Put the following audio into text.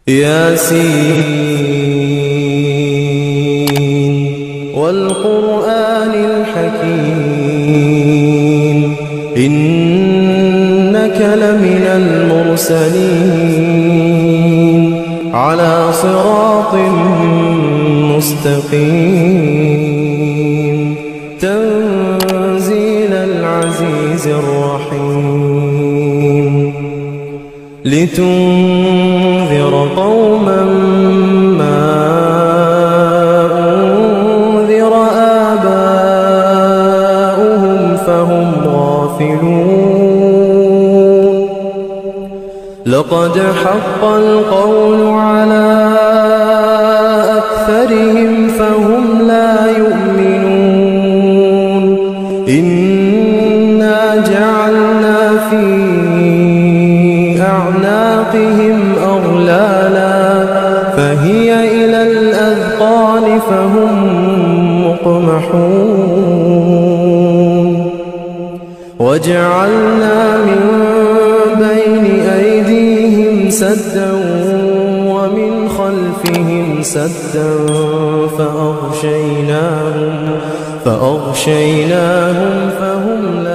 ياسين والقرآن الحكيم إنك لمن المرسلين على صراط مستقيم تنزيل العزيز الرحيم لتنذر قوما ما أنذر آباؤهم فهم غافلون لقد حق القول على أكثرهم فهم لا يؤمنون إنا جعلنا في أعناقهم أغلالا فهي إلى الأذقان فهم مقمحون وجعلنا من بين أيديهم سدا ومن خلفهم سدا فأغشيناهم فهم لا